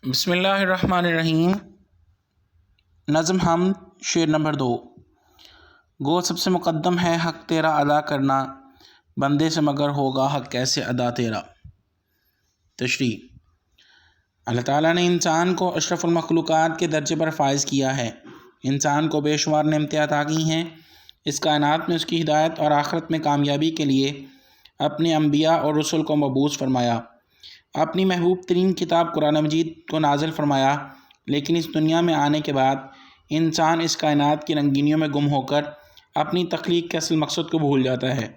بسم اللہ الرحمن الرحیم۔ نظم حمد شعر نمبر 2۔ گو سب سے مقدم ہے حق تیرا ادا کرنا، بندے سے مگر ہوگا حق کیسے ادا تیرا۔ تشریح۔ اللہ تعالیٰ نے انسان کو اشرف المخلوقات کے درجے پر فائز کیا ہے۔ انسان کو بے شمار نعمتیں عطا کی ہیں۔ اس کائنات میں اس کی ہدایت اور آخرت میں کامیابی کے لیے اپنے انبیاء اور رسل کو مبعوث فرمایا، اپنی محبوب ترین کتاب قرآن مجید کو نازل فرمایا، لیکن اس دنیا میں آنے کے بعد انسان اس کائنات کی رنگینیوں میں گم ہو کر اپنی تخلیق کے اصل مقصد کو بھول جاتا ہے۔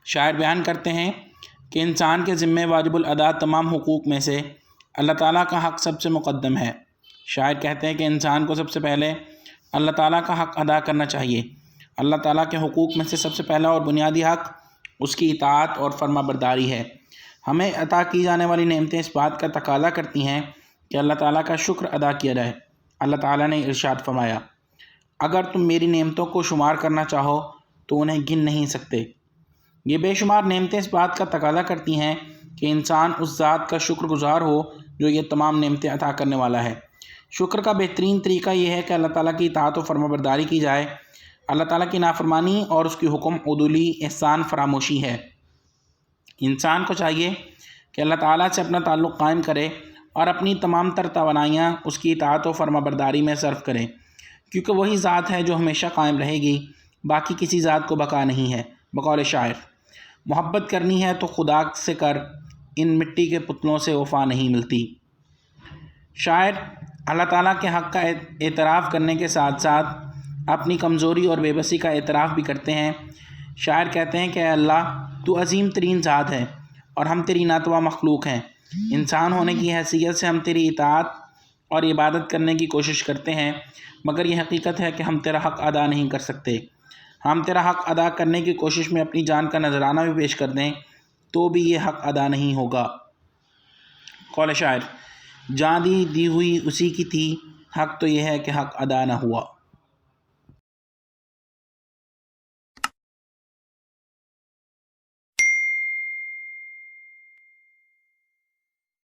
شاعر بیان کرتے ہیں کہ انسان کے ذمے واجب الادا تمام حقوق میں سے اللہ تعالیٰ کا حق سب سے مقدم ہے۔ شاعر کہتے ہیں کہ انسان کو سب سے پہلے اللہ تعالیٰ کا حق ادا کرنا چاہیے۔ اللہ تعالیٰ کے حقوق میں سے سب سے پہلا اور بنیادی حق اس کی اطاعت اور فرما برداری ہے۔ ہمیں عطا کی جانے والی نعمتیں اس بات کا تقاضا کرتی ہیں کہ اللہ تعالیٰ کا شکر ادا کیا جائے۔ اللہ تعالیٰ نے ارشاد فرمایا، اگر تم میری نعمتوں کو شمار کرنا چاہو تو انہیں گن نہیں سکتے۔ یہ بے شمار نعمتیں اس بات کا تقاضا کرتی ہیں کہ انسان اس ذات کا شکر گزار ہو جو یہ تمام نعمتیں عطا کرنے والا ہے۔ شکر کا بہترین طریقہ یہ ہے کہ اللہ تعالیٰ کی اطاعت و فرما برداری کی جائے۔ اللہ تعالیٰ کی نافرمانی اور اس کی حکم عدولی احسان فراموشی ہے۔ انسان کو چاہیے کہ اللہ تعالیٰ سے اپنا تعلق قائم کرے اور اپنی تمام تر توانائیاں اس کی اطاعت و فرما برداری میں صرف کرے، کیونکہ وہی ذات ہے جو ہمیشہ قائم رہے گی، باقی کسی ذات کو بقا نہیں ہے۔ بقول شاعر، محبت کرنی ہے تو خدا سے کر، ان مٹی کے پتلوں سے وفا نہیں ملتی۔ شاعر اللہ تعالیٰ کے حق کا اعتراف کرنے کے ساتھ ساتھ اپنی کمزوری اور بے بسی کا اعتراف بھی کرتے ہیں۔ شاعر کہتے ہیں کہ اے اللہ، تو عظیم ترین ذات ہے اور ہم تیری ناتواں مخلوق ہیں۔ انسان ہونے کی حیثیت سے ہم تیری اطاعت اور عبادت کرنے کی کوشش کرتے ہیں، مگر یہ حقیقت ہے کہ ہم تیرا حق ادا نہیں کر سکتے۔ ہم تیرا حق ادا کرنے کی کوشش میں اپنی جان کا نذرانہ بھی پیش کر دیں تو بھی یہ حق ادا نہیں ہوگا۔ قول شاعر، جان دی ہوئی اسی کی تھی، حق تو یہ ہے کہ حق ادا نہ ہوا۔